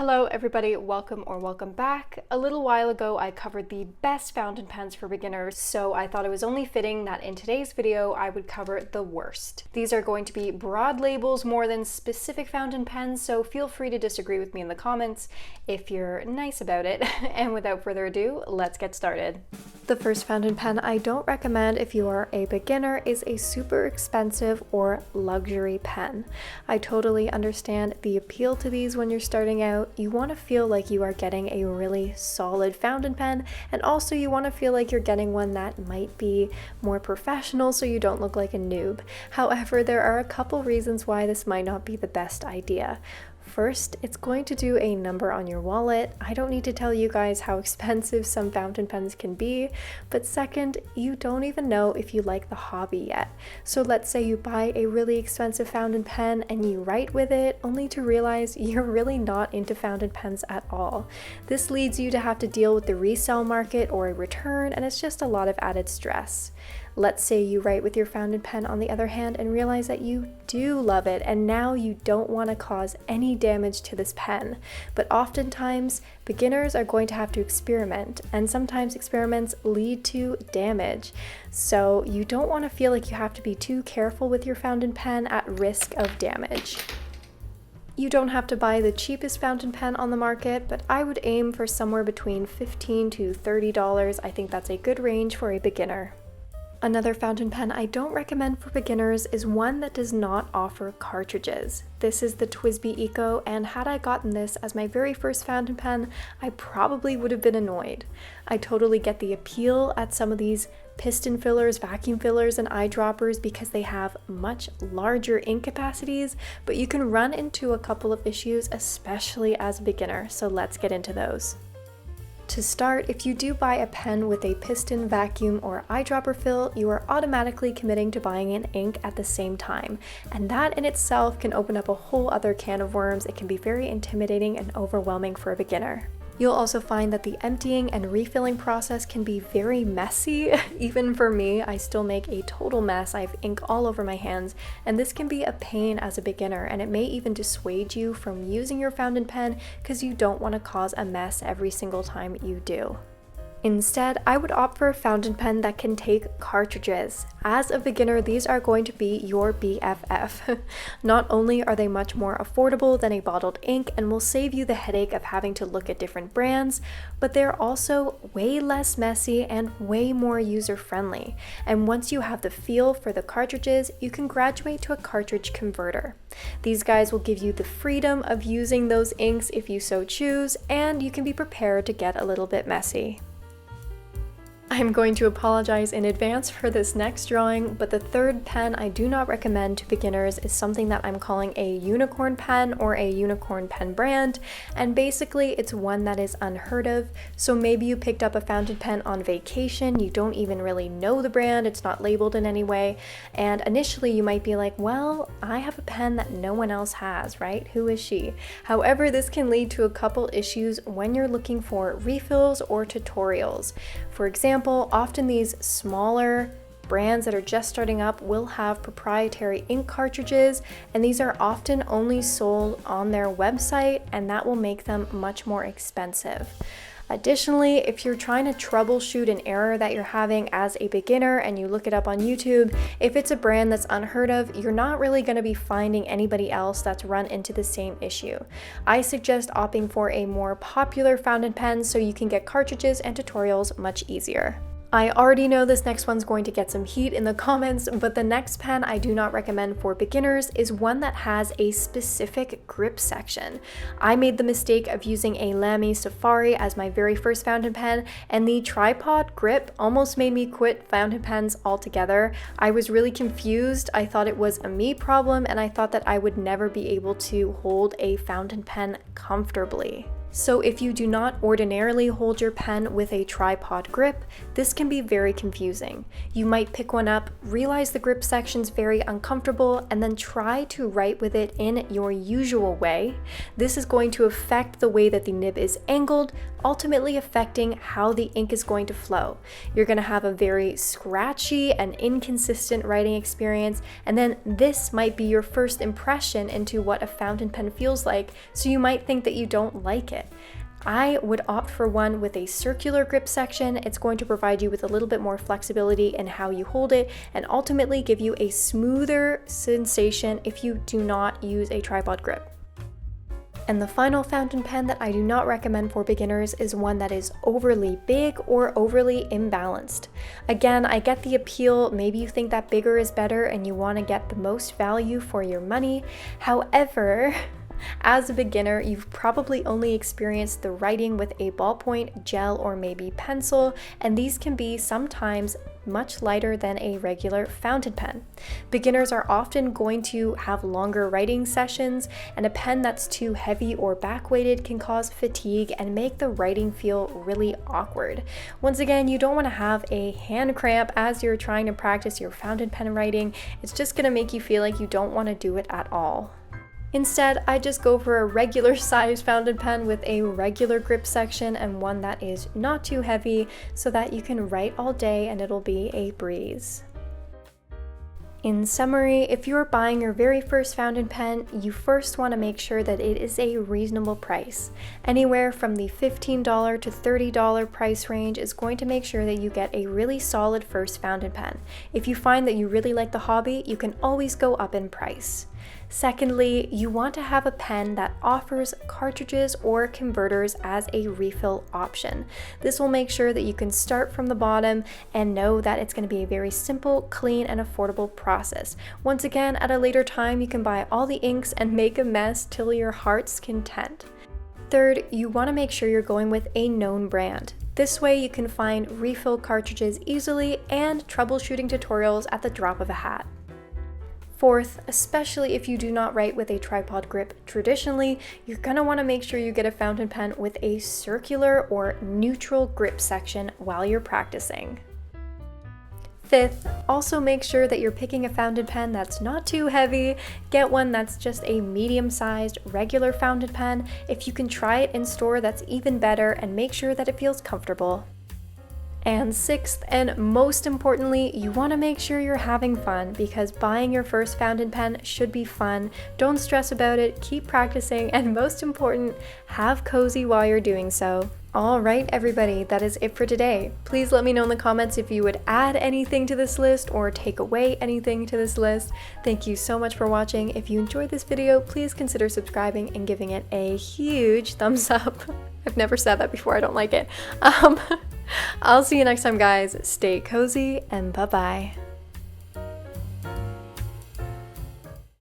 Hello everybody, welcome back. A little while ago I covered the best fountain pens for beginners, so I thought it was only fitting that in today's video I would cover the worst. These are going to be broad labels more than specific fountain pens, so feel free to disagree with me in the comments if you're nice about it. And without further ado, let's get started. The first fountain pen I don't recommend if you are a beginner is a super expensive or luxury pen. I totally understand the appeal to these when you're starting out. You want to feel like you are getting a really solid fountain pen, and also you want to feel like you're getting one that might be more professional so you don't look like a noob. However, there are a couple reasons why this might not be the best idea. First, it's going to do a number on your wallet. I don't need to tell you guys how expensive some fountain pens can be, but second, you don't even know if you like the hobby yet. So let's say you buy a really expensive fountain pen and you write with it, only to realize you're really not into fountain pens at all. This leads you to have to deal with the resale market or a return, and it's just a lot of added stress. Let's say you write with your fountain pen on the other hand and realize that you do love it, and now you don't want to cause any damage to this pen. But oftentimes, beginners are going to have to experiment, and sometimes experiments lead to damage. So you don't want to feel like you have to be too careful with your fountain pen at risk of damage. You don't have to buy the cheapest fountain pen on the market, but I would aim for somewhere between $15 to $30. I think that's a good range for a beginner. Another fountain pen I don't recommend for beginners is one that does not offer cartridges. This is the TWSBI Eco, and had I gotten this as my very first fountain pen, I probably would have been annoyed. I totally get the appeal at some of these piston fillers, vacuum fillers, and eyedroppers because they have much larger ink capacities, but you can run into a couple of issues, especially as a beginner, so let's get into those. To start, if you do buy a pen with a piston, vacuum, or eyedropper fill, you are automatically committing to buying an ink at the same time, and that in itself can open up a whole other can of worms. It can be very intimidating and overwhelming for a beginner. You'll also find that the emptying and refilling process can be very messy. Even for me, I still make a total mess. I have ink all over my hands, and this can be a pain as a beginner, and it may even dissuade you from using your fountain pen because you don't want to cause a mess every single time you do. Instead, I would opt for a fountain pen that can take cartridges. As a beginner, these are going to be your BFF. Not only are they much more affordable than a bottled ink and will save you the headache of having to look at different brands, but they're also way less messy and way more user-friendly. And once you have the feel for the cartridges, you can graduate to a cartridge converter. These guys will give you the freedom of using those inks if you so choose, and you can be prepared to get a little bit messy. I'm going to apologize in advance for this next drawing, but the third pen I do not recommend to beginners is something that I'm calling a unicorn pen or a unicorn pen brand, and basically it's one that is unheard of. So maybe you picked up a fountain pen on vacation, you don't even really know the brand, it's not labeled in any way, and initially you might be like, well, I have a pen that no one else has, right? Who is she? However, this can lead to a couple issues when you're looking for refills or tutorials. For example, often these smaller brands that are just starting up will have proprietary ink cartridges, and these are often only sold on their website, and that will make them much more expensive. Additionally, if you're trying to troubleshoot an error that you're having as a beginner and you look it up on YouTube, if it's a brand that's unheard of, you're not really going to be finding anybody else that's run into the same issue. I suggest opting for a more popular fountain pen so you can get cartridges and tutorials much easier. I already know this next one's going to get some heat in the comments, but the next pen I do not recommend for beginners is one that has a specific grip section. I made the mistake of using a Lamy Safari as my very first fountain pen, and the tripod grip almost made me quit fountain pens altogether. I was really confused. I thought it was a me problem, and I thought that I would never be able to hold a fountain pen comfortably. So if you do not ordinarily hold your pen with a tripod grip, this can be very confusing. You might pick one up, realize the grip section's very uncomfortable, and then try to write with it in your usual way. This is going to affect the way that the nib is angled, ultimately affecting how the ink is going to flow. You're going to have a very scratchy and inconsistent writing experience, and then this might be your first impression into what a fountain pen feels like, so you might think that you don't like it. I would opt for one with a circular grip section. It's going to provide you with a little bit more flexibility in how you hold it and ultimately give you a smoother sensation if you do not use a tripod grip. And the final fountain pen that I do not recommend for beginners is one that is overly big or overly imbalanced. Again, I get the appeal. Maybe you think that bigger is better and you want to get the most value for your money. However, as a beginner, you've probably only experienced the writing with a ballpoint, gel, or maybe pencil, and these can be sometimes much lighter than a regular fountain pen. Beginners are often going to have longer writing sessions, and a pen that's too heavy or back-weighted can cause fatigue and make the writing feel really awkward. Once again, you don't want to have a hand cramp as you're trying to practice your fountain pen writing. It's just going to make you feel like you don't want to do it at all. Instead, I just go for a regular size fountain pen with a regular grip section and one that is not too heavy so that you can write all day and it'll be a breeze. In summary, if you're buying your very first fountain pen, you first want to make sure that it is a reasonable price. Anywhere from the $15 to $30 price range is going to make sure that you get a really solid first fountain pen. If you find that you really like the hobby, you can always go up in price. Secondly, you want to have a pen that offers cartridges or converters as a refill option. This will make sure that you can start from the bottom and know that it's going to be a very simple, clean, and affordable process. Once again, at a later time, you can buy all the inks and make a mess till your heart's content. Third, you want to make sure you're going with a known brand. This way you can find refill cartridges easily and troubleshooting tutorials at the drop of a hat. Fourth, especially if you do not write with a tripod grip traditionally, you're going to want to make sure you get a fountain pen with a circular or neutral grip section while you're practicing. Fifth, also make sure that you're picking a fountain pen that's not too heavy. Get one that's just a medium-sized regular fountain pen. If you can try it in store, that's even better, and make sure that it feels comfortable. And sixth, and most importantly, you want to make sure you're having fun, because buying your first fountain pen should be fun. Don't stress about it, keep practicing, and most important, have cozy while you're doing so. Alright everybody, that is it for today. Please let me know in the comments if you would add anything to this list or take away anything to this list. Thank you so much for watching. If you enjoyed this video, please consider subscribing and giving it a huge thumbs up. I've never said that before, I don't like it. I'll see you next time guys. Stay cozy and bye-bye.